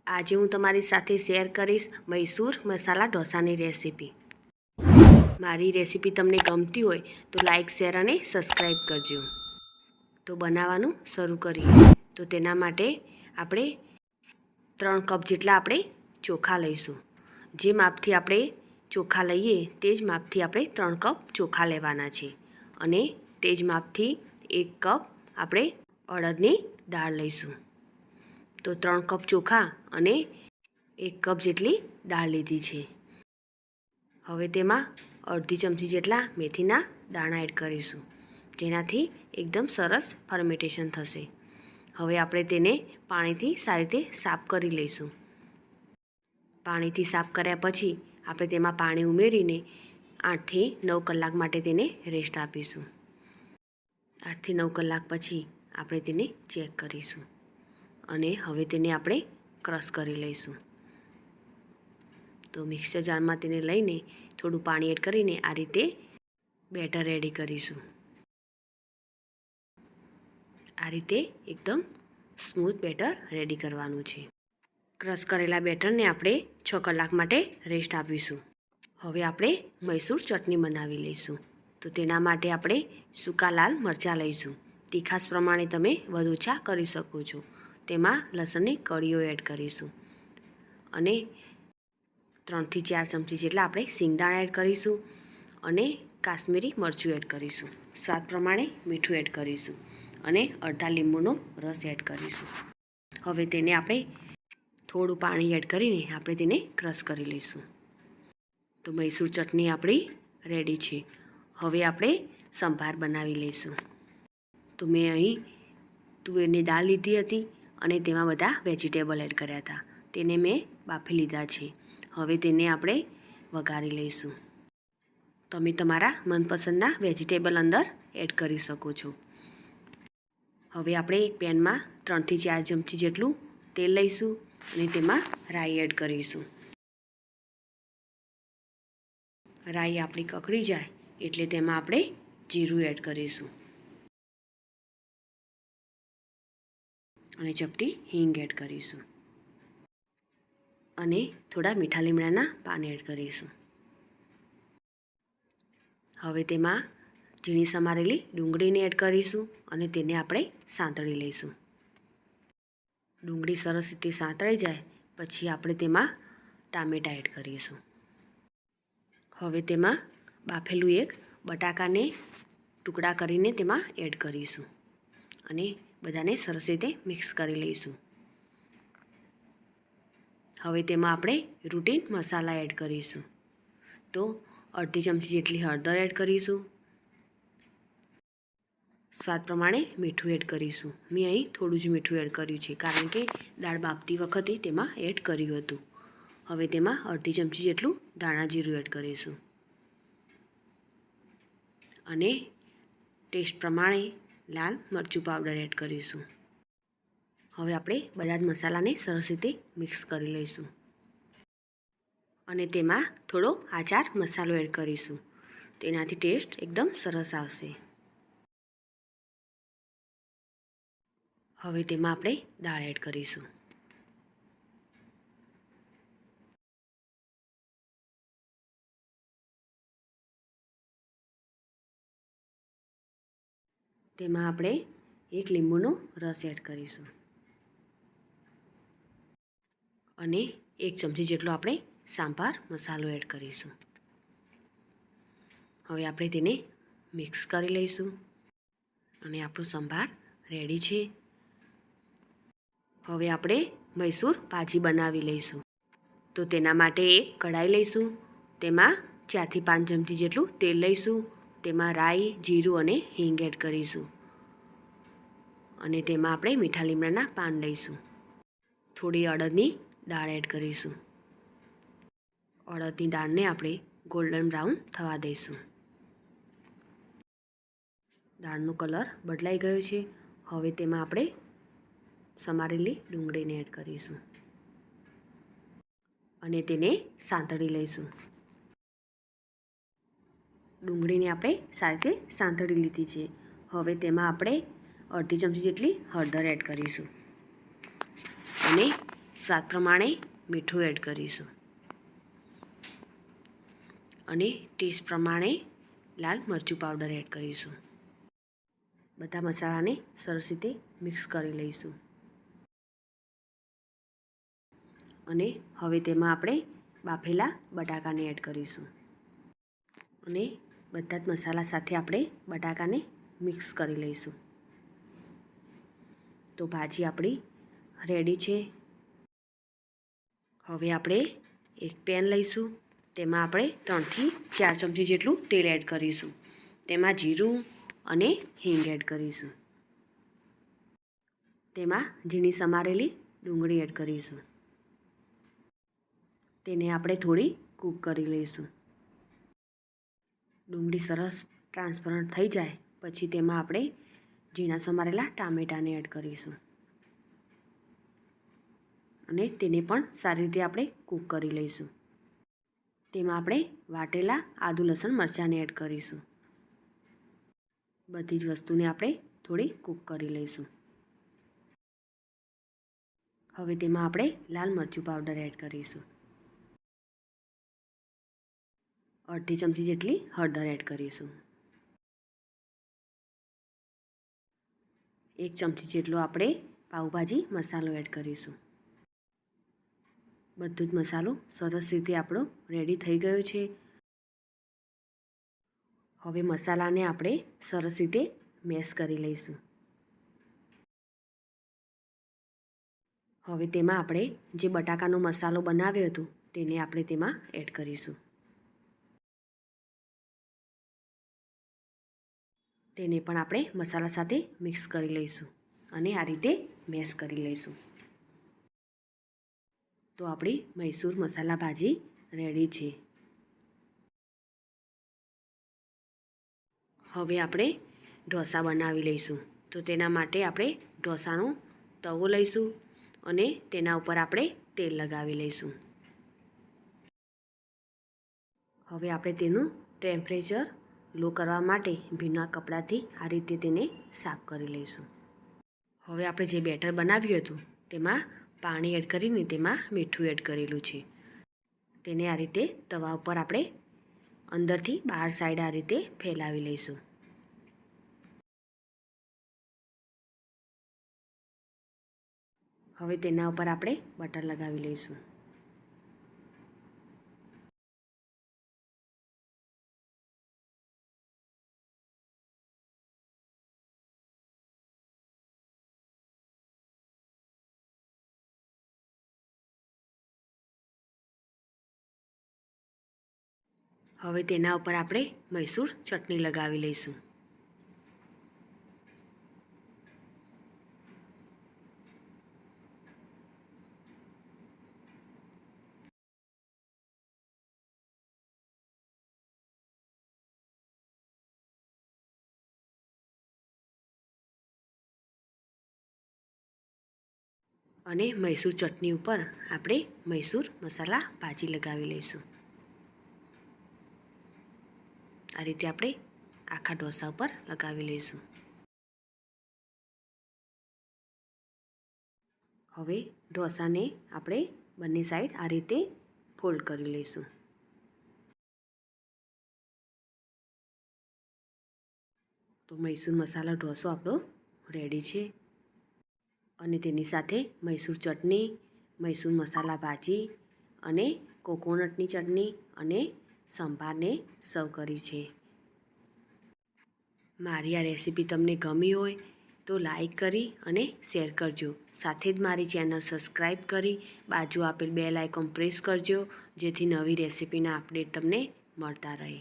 આજે હું તમારી સાથે શેર કરીશ મૈસૂર મસાલા ઢોસાની રેસીપી। મારી રેસીપી તમને ગમતી હોય તો લાઈક, શેર અને સબસ્ક્રાઈબ કરજો। તો બનાવવાનું શરૂ કરીએ। તો તેના માટે આપણે 3 કપ જેટલા આપણે ચોખા લઈશું। જે માપથી આપણે ચોખા લઈએ તે જ માપથી આપણે 3 કપ ચોખા લેવાના છે અને તે જ માપથી 1 કપ આપણે અડદની દાળ લઈશું। તો 3 કપ ચોખા અને 1 કપ જેટલી દાળ લીધી છે। હવે તેમાં અડધી ચમચી જેટલા મેથીના દાણા એડ કરીશું, જેનાથી એકદમ સરસ ફર્મેન્ટેશન થશે। હવે આપણે તેને પાણીથી સારી રીતે સાફ કરી લઈશું। પાણીથી સાફ કર્યા પછી આપણે તેમાં પાણી ઉમેરીને 8 થી 9 કલાક માટે તેને રેસ્ટ આપીશું। 8 થી 9 કલાક પછી આપણે તેને ચેક કરીશું અને હવે તેને આપણે ક્રશ કરી લઈશું। તો મિક્સર જારમાં તેને લઈને થોડું પાણી એડ કરીને આ રીતે બેટર રેડી કરીશું। આ રીતે એકદમ સ્મૂથ બેટર રેડી કરવાનું છે। ક્રશ કરેલા બેટરને આપણે 6 કલાક માટે રેસ્ટ આપીશું। હવે આપણે મૈસૂર ચટણી બનાવી લઈશું। તો તેના માટે આપણે સૂકા લાલ મરચાં લઈશું। તીખાસ પ્રમાણે તમે વધુ ઓછા કરી શકો છો। તેમાં લસણની કળીઓ એડ કરીશું અને 3 થી 4 ચમચી જેટલા આપણે સિંગદાણા એડ કરીશું અને કાશ્મીરી મરચું એડ કરીશું। સ્વાદ પ્રમાણે મીઠું એડ કરીશું અને અડધા લીંબુનો રસ એડ કરીશું। હવે તેને આપણે થોડું પાણી એડ કરીને આપણે તેને ક્રશ કરી લઈશું। તો મૈસૂર ચટણી આપણી રેડી છે। હવે આપણે સંભાર બનાવી લઈશું। તો મેં અહીં તુવેરની દાળ લીધી હતી અને તેમાં બધા વેજીટેબલ એડ કર્યા હતા, તેને મેં બાફી લીધા છે। હવે તેને આપણે વઘારી લઈશું। તમે તમારા મનપસંદના વેજીટેબલ અંદર એડ કરી શકો છો। હવે આપણે એક પેનમાં 3 થી 4 ચમચી જેટલું તેલ લઈશું અને તેમાં રાઈ એડ કરીશું। રાઈ આપણી કકળી જાય એટલે તેમાં આપણે જીરું એડ કરીશું અને ચપટી હિંગ એડ કરીશું અને થોડા મીઠા લીમડાના પાન એડ કરીશું। હવે તેમાં ઝીણી સમારેલી ડુંગળીને એડ કરીશું અને તેને આપણે સાંતળી લઈશું। ડુંગળી સરસ રીતે સાંતળાઈ જાય પછી આપણે તેમાં ટામેટાં એડ કરીશું। હવે તેમાં બાફેલું એક બટાકાને ટુકડા કરીને તેમાં એડ કરીશું અને બધાને સરસ રીતે મિક્સ કરી લઈશું। હવે તેમાં આપણે રૂટીન મસાલા એડ કરીશું। તો અડધી ચમચી જેટલી હળદર એડ કરીશું, સ્વાદ પ્રમાણે મીઠું એડ કરીશું। મેં અહીં થોડું જ મીઠું એડ કર્યું છે કારણ કે દાળ બાફતી વખતે તેમાં એડ કર્યું હતું। હવે તેમાં અડધી ચમચી જેટલું ધાણા જીરું એડ કરીશું અને ટેસ્ટ પ્રમાણે લાલ મરચું પાવડર એડ કરીશું। હવે આપણે બધા જ મસાલાને સરસ રીતે મિક્સ કરી લઈશું અને તેમાં થોડો આચાર મસાલો એડ કરીશું, તેનાથી ટેસ્ટ એકદમ સરસ આવશે। હવે તેમાં આપણે દાળ એડ કરીશું। તેમાં આપણે 1 લીંબુનો રસ એડ કરીશું અને 1 ચમચી જેટલો આપણે સાંભાર મસાલો એડ કરીશું। હવે આપણે તેને મિક્સ કરી લઈશું અને આપણું સંભાર રેડી છે। હવે આપણે મૈસૂર ભાજી બનાવી લઈશું। તો તેના માટે એક કઢાઈ લઈશું, તેમાં 4 થી 5 ચમચી જેટલું તેલ લઈશું, તેમાં રાઈ, જીરું અને હિંગ એડ કરીશું અને તેમાં આપણે મીઠા લીમડાના પાન લઈશું। થોડી અડદની દાળ એડ કરીશું। અડદની દાળને આપણે ગોલ્ડન બ્રાઉન થવા દઈશું। દાળનો કલર બદલાઈ ગયો છે। હવે તેમાં આપણે સમારેલી ડુંગળીને એડ કરીશું અને તેને સાંતળી લઈશું। ડુંગળીને આપણે સારી રીતે સાંતળી લીધી છે। હવે તેમાં આપણે અડધી ચમચી જેટલી હળદર એડ કરીશું અને સ્વાદ પ્રમાણે મીઠું એડ કરીશું અને ટેસ્ટ પ્રમાણે લાલ મરચું પાવડર એડ કરીશું. બધા મસાલાને સરસ રીતે મિક્સ કરી લઈશું અને હવે તેમાં આપણે બાફેલા બટાકાને એડ કરીશું અને બધા જ મસાલા સાથે આપણે બટાકાને મિક્સ કરી લઈશું. તો ભાજી આપણી રેડી છે. હવે આપણે એક પેન લઈશું. તેમાં આપણે 3 થી 4 ચમચી જેટલું તેલ એડ કરીશું. તેમાં જીરું અને હિંગ એડ કરીશું. તેમાં ઝીણી સમારેલી ડુંગળી એડ કરીશું. તેને આપણે થોડી કૂક કરી લઈશું. ડુંગળી સરસ ટ્રાન્સપરન્ટ થઈ જાય પછી તેમાં આપણે ઝીણા સમારેલા ટામેટાને એડ કરીશું અને તેને પણ સારી રીતે આપણે કૂક કરી લઈશું. તેમાં આપણે વાટેલા આદુ લસણ મરચાંને એડ કરીશું. બધી જ વસ્તુને આપણે થોડી કૂક કરી લઈશું. હવે તેમાં આપણે લાલ મરચું પાવડર એડ કરીશું. અડધી ચમચી જેટલી હળદર એડ કરીશું. 1 ચમચી જેટલો આપણે પાવભાજી મસાલો એડ કરીશું. બધો જ મસાલો સરસ રીતે આપણો રેડી થઈ ગયો છે. હવે મસાલાને આપણે સરસ રીતે મેશ કરી લઈશું. હવે તેમાં આપણે જે બટાકાનો મસાલો બનાવ્યો હતો તેને આપણે તેમાં એડ કરીશું. તેને પણ આપણે મસાલા સાથે મિક્સ કરી લઈશું અને આ રીતે મેશ કરી લઈશું. તો આપણી મૈસૂર મસાલા ભાજી રેડી છે. હવે આપણે ઢોસા બનાવી લઈશું. તો તેના માટે આપણે ઢોસાનો તવો લઈશું અને તેના ઉપર આપણે તેલ લગાવી લઈશું. હવે આપણે તેનું ટેમ્પરેચર લો કરવા માટે ભીના કપડાથી આ રીતે તેને સાફ કરી લઈશું. હવે આપણે જે બેટર બનાવ્યું હતું તેમાં પાણી એડ કરીને તેમાં મીઠું એડ કરેલું છે. તેને આ રીતે તવા ઉપર આપણે અંદરથી બહાર સાઈડ આ રીતે ફેલાવી લઈશું. હવે તેના ઉપર આપણે બટર લગાવી લઈશું. હવે તેના ઉપર આપણે મૈસૂર ચટણી લગાવી લઈશું. અને મૈસૂર ચટણી ઉપર આપણે મૈસૂર મસાલા ભાજી લગાવી લઈશું. આ રીતે આપણે આખા ઢોસા ઉપર લગાવી લઈશું. હવે ઢોસાને આપણે બંને સાઈડ આ રીતે ફોલ્ડ કરી લઈશું. તો મૈસૂર મસાલા ઢોસો આપણો રેડી છે અને તેની સાથે મૈસૂર ચટણી, મૈસૂર મસાલા ભાજી અને કોકોનટની ચટણી અને સંભારને સર્વ કરી છે. મારી આ રેસીપી તમને ગમી હોય તો લાઈક કરી અને શેર કરજો. સાથે જ મારી ચેનલ સબસ્ક્રાઈબ કરી બાજુ આપેલ બેલ આઇકોન પ્રેસ કરજો જેથી નવી રેસીપીના અપડેટ તમને મળતા રહે.